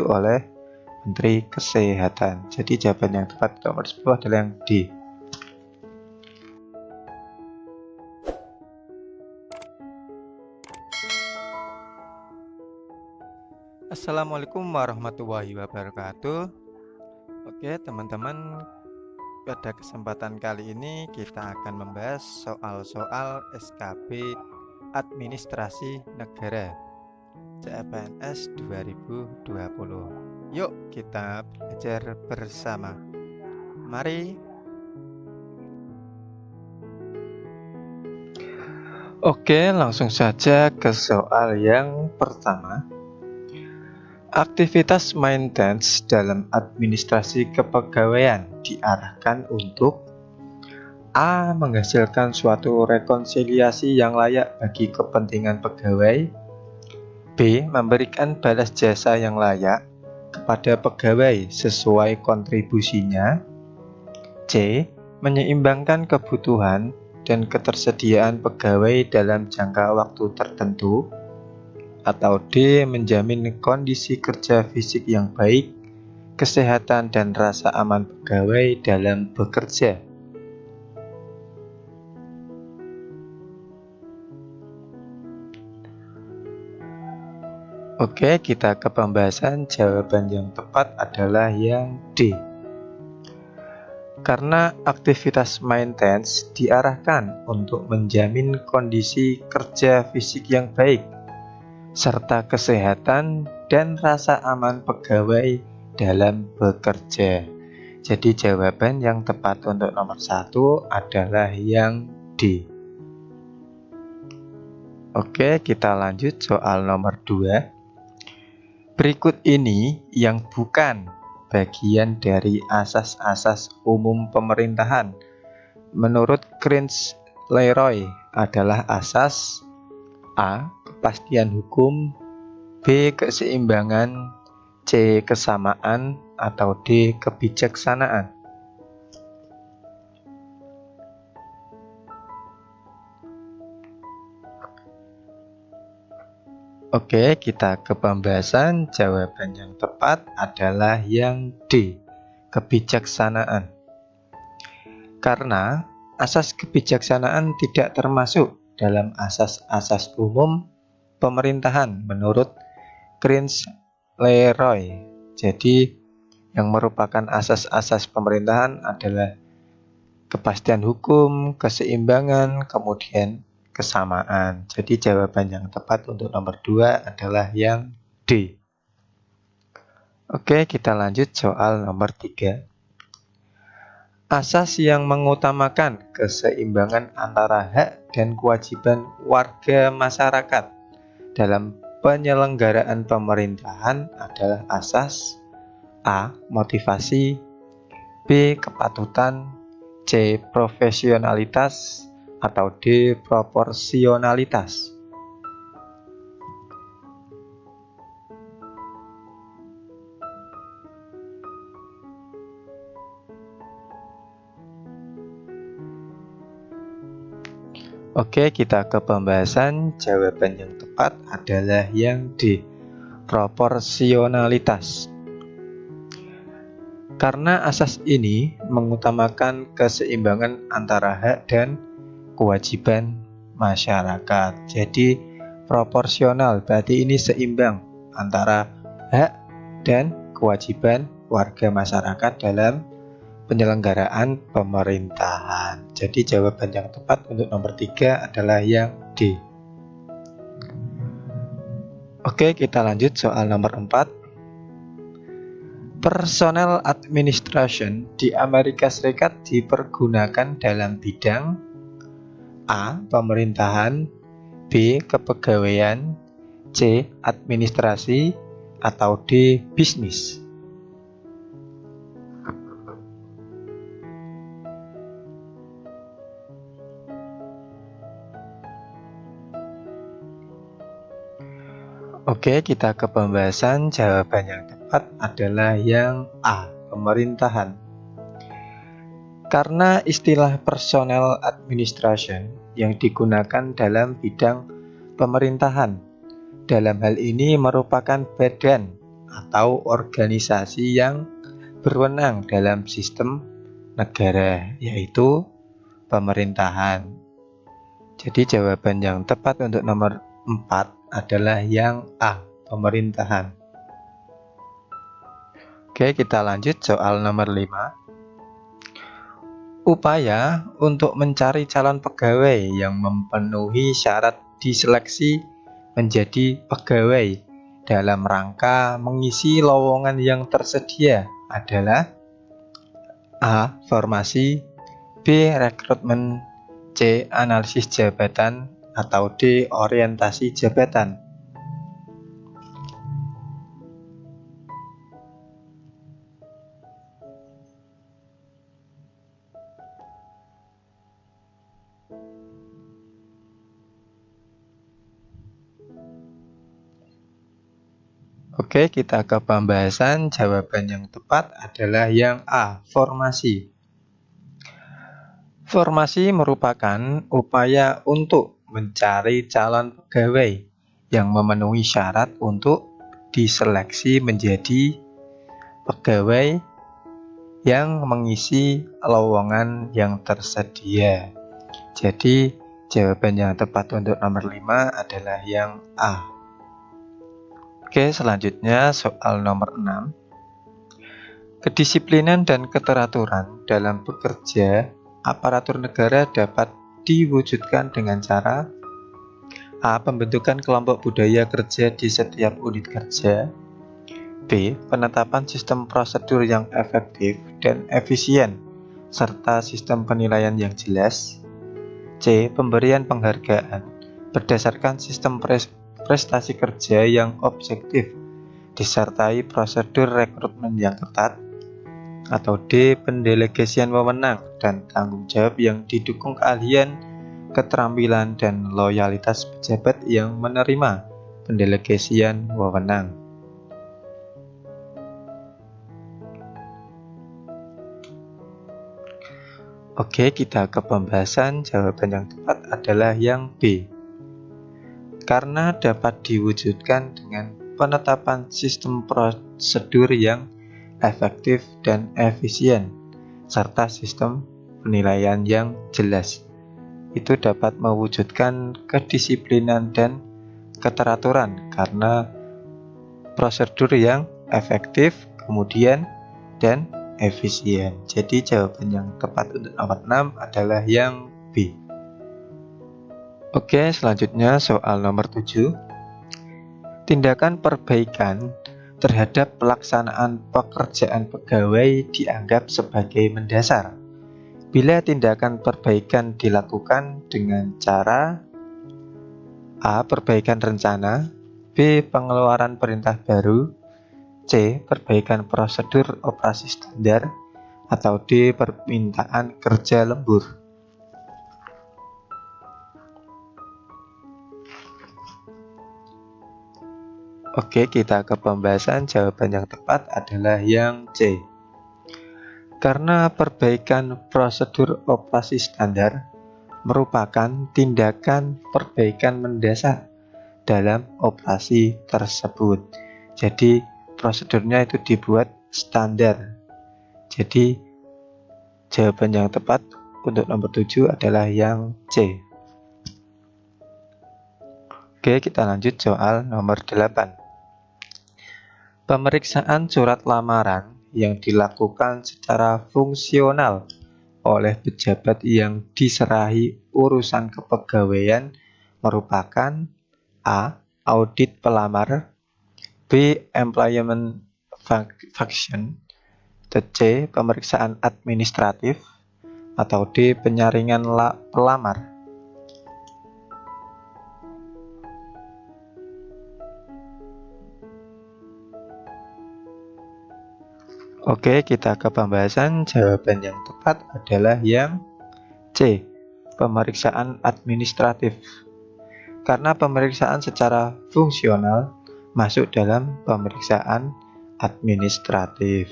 dibentuk oleh Menteri Kesehatan. Jadi jawaban yang tepat nomor 10 adalah yang D. Assalamualaikum warahmatullahi wabarakatuh. Oke teman-teman, pada kesempatan kali ini kita akan membahas soal-soal SKB Administrasi Negara CPNS 2020. Yuk kita belajar bersama. Mari. Oke, langsung saja ke soal yang pertama. Aktivitas maintenance dalam administrasi kepegawaian diarahkan untuk A. Menghasilkan suatu rekonsiliasi yang layak bagi kepentingan pegawai. B. Memberikan balas jasa yang layak kepada pegawai sesuai kontribusinya. C. Menyeimbangkan kebutuhan dan ketersediaan pegawai dalam jangka waktu tertentu. Atau D. Menjamin kondisi kerja fisik yang baik, kesehatan dan rasa aman pegawai dalam bekerja. Oke, kita ke pembahasan. Jawaban yang tepat adalah yang D. Karena aktivitas maintenance diarahkan untuk menjamin kondisi kerja fisik yang baik, serta kesehatan dan rasa aman pegawai dalam bekerja. Jadi jawaban yang tepat untuk nomor 1 adalah yang D. Oke, kita lanjut soal nomor 2. Berikut ini yang bukan bagian dari asas-asas umum pemerintahan menurut Krinz-Leroy adalah asas A. Kepastian hukum, B. Keseimbangan, C. Kesamaan, atau D. Kebijaksanaan. Oke, kita ke pembahasan. Jawaban yang tepat adalah yang D. Kebijaksanaan. Karena asas kebijaksanaan tidak termasuk dalam asas-asas umum pemerintahan menurut Krinz-Leroy. Jadi yang merupakan asas-asas pemerintahan adalah kepastian hukum, keseimbangan, kemudian kesamaan. Jadi jawaban yang tepat untuk nomor 2 adalah yang D. Oke, kita lanjut soal nomor 3. Asas yang mengutamakan keseimbangan antara hak dan kewajiban warga masyarakat dalam penyelenggaraan pemerintahan adalah asas A. Motivasi, B. Kepatutan, C. Profesionalitas, atau D. Proporsionalitas. Oke, kita ke pembahasan. Jawaban yang tepat adalah yang D. Proporsionalitas. Karena asas ini mengutamakan keseimbangan antara hak dan kewajiban masyarakat. Jadi proporsional, berarti ini seimbang antara hak dan kewajiban warga masyarakat dalam penyelenggaraan pemerintahan. Jadi jawaban yang tepat untuk nomor 3 adalah yang D. Oke, kita lanjut soal nomor 4. Personal administration di Amerika Serikat dipergunakan dalam bidang A. Pemerintahan, B. Kepegawaian, C. Administrasi, atau D. Bisnis. Oke, kita ke pembahasan. Jawaban yang tepat adalah yang A. Pemerintahan. Karena istilah personal administration yang digunakan dalam bidang pemerintahan dalam hal ini merupakan badan atau organisasi yang berwenang dalam sistem negara, yaitu pemerintahan. Jadi jawaban yang tepat untuk nomor 4 adalah yang A, pemerintahan. Oke, kita lanjut soal nomor 5. Upaya untuk mencari calon pegawai yang memenuhi syarat diseleksi menjadi pegawai dalam rangka mengisi lowongan yang tersedia adalah A. Formasi, B. Rekrutmen, C. Analisis jabatan, atau D. Orientasi jabatan. Oke, kita ke pembahasan. Jawaban yang tepat adalah yang A, formasi. Formasi merupakan upaya untuk mencari calon pegawai yang memenuhi syarat untuk diseleksi menjadi pegawai yang mengisi lowongan yang tersedia. Jadi, jawaban yang tepat untuk nomor 5 adalah yang A. Oke, selanjutnya soal nomor 6. Kedisiplinan dan keteraturan dalam bekerja aparatur negara dapat diwujudkan dengan cara A. Pembentukan kelompok budaya kerja di setiap unit kerja, B. Penetapan sistem prosedur yang efektif dan efisien serta sistem penilaian yang jelas, C. Pemberian penghargaan berdasarkan sistem prestasi kerja yang objektif disertai prosedur rekrutmen yang ketat, atau D. Pendelegasian wewenang dan tanggung jawab yang didukung keahlian, keterampilan, dan loyalitas pejabat yang menerima pendelegasian wewenang. Oke, kita ke pembahasan. Jawaban yang tepat adalah yang B. Karena dapat diwujudkan dengan penetapan sistem prosedur yang efektif dan efisien, serta sistem penilaian yang jelas. Itu dapat mewujudkan kedisiplinan dan keteraturan karena prosedur yang efektif, kemudian dan efisien. Jadi jawaban yang tepat untuk nomor 6 adalah yang B. Oke, selanjutnya soal nomor 7. Tindakan perbaikan terhadap pelaksanaan pekerjaan pegawai dianggap sebagai mendasar bila tindakan perbaikan dilakukan dengan cara A. Perbaikan rencana, B. Pengeluaran perintah baru, C. Perbaikan prosedur operasi standar, atau D. Permintaan kerja lembur. Oke, kita ke pembahasan. Jawaban yang tepat adalah yang C. Karena perbaikan prosedur operasi standar merupakan tindakan perbaikan mendasar dalam operasi tersebut. Jadi, prosedurnya itu dibuat standar. Jadi, jawaban yang tepat untuk nomor 7 adalah yang C. Oke, kita lanjut soal nomor 8. Pemeriksaan surat lamaran yang dilakukan secara fungsional oleh pejabat yang diserahi urusan kepegawaian merupakan A. Audit pelamar, B. Employment function, C. Pemeriksaan administratif, atau D. Penyaringan pelamar. Oke, kita ke pembahasan. Jawaban yang tepat adalah yang C. Pemeriksaan administratif. Karena pemeriksaan secara fungsional masuk dalam pemeriksaan administratif.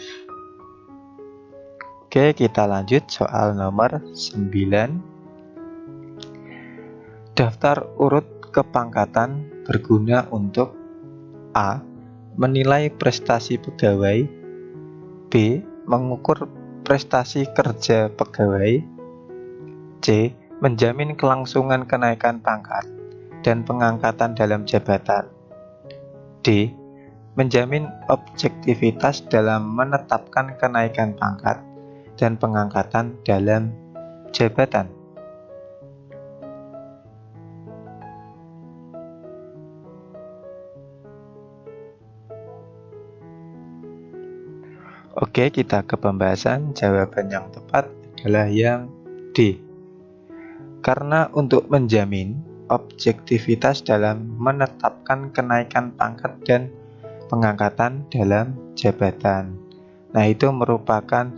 Oke, kita lanjut soal nomor 9. Daftar urut kepangkatan berguna untuk A. menilai prestasi pegawai. B. Mengukur prestasi kerja pegawai. C. Menjamin kelangsungan kenaikan pangkat dan pengangkatan dalam jabatan. D. Menjamin objektivitas dalam menetapkan kenaikan pangkat dan pengangkatan dalam jabatan. Oke, kita ke pembahasan. Jawaban yang tepat adalah yang D. Karena untuk menjamin objektivitas dalam menetapkan kenaikan pangkat dan pengangkatan dalam jabatan. Nah, itu merupakan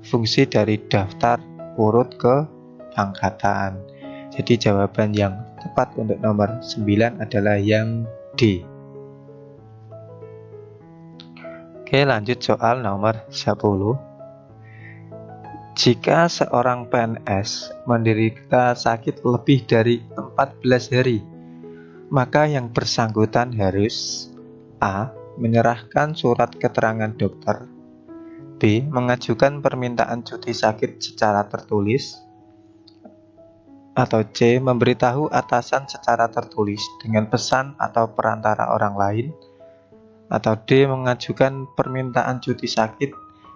fungsi dari daftar urut ke pangkatan. Jadi jawaban yang tepat untuk nomor 9 adalah yang D. Oke, lanjut soal nomor 10. Jika seorang PNS menderita sakit lebih dari 14 hari, maka yang bersangkutan harus A. Menyerahkan surat keterangan dokter, B. Mengajukan permintaan cuti sakit secara tertulis, atau C. Memberitahu atasan secara tertulis dengan pesan atau perantara orang lain, atau D. Mengajukan permintaan cuti sakit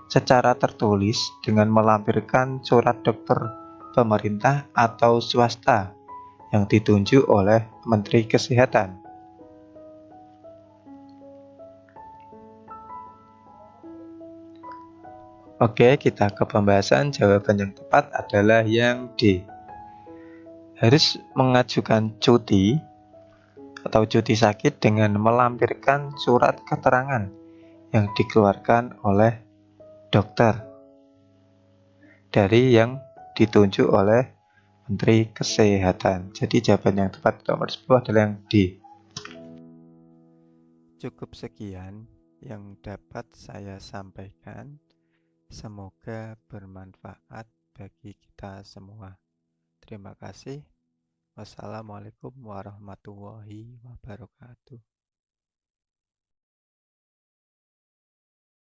secara tertulis dengan melampirkan surat dokter pemerintah atau swasta yang ditunjuk oleh Menteri Kesehatan. Oke, kita ke pembahasan. Jawaban yang tepat adalah yang D. Harus mengajukan cuti atau cuti sakit dengan melampirkan surat keterangan yang dikeluarkan oleh dokter dari yang ditunjuk oleh Menteri Kesehatan. Jadi jawaban yang tepat nomor 10 adalah yang D. Cukup sekian yang dapat saya sampaikan. Semoga bermanfaat bagi kita semua. Terima kasih. Wassalamualaikum warahmatullahi wabarakatuh.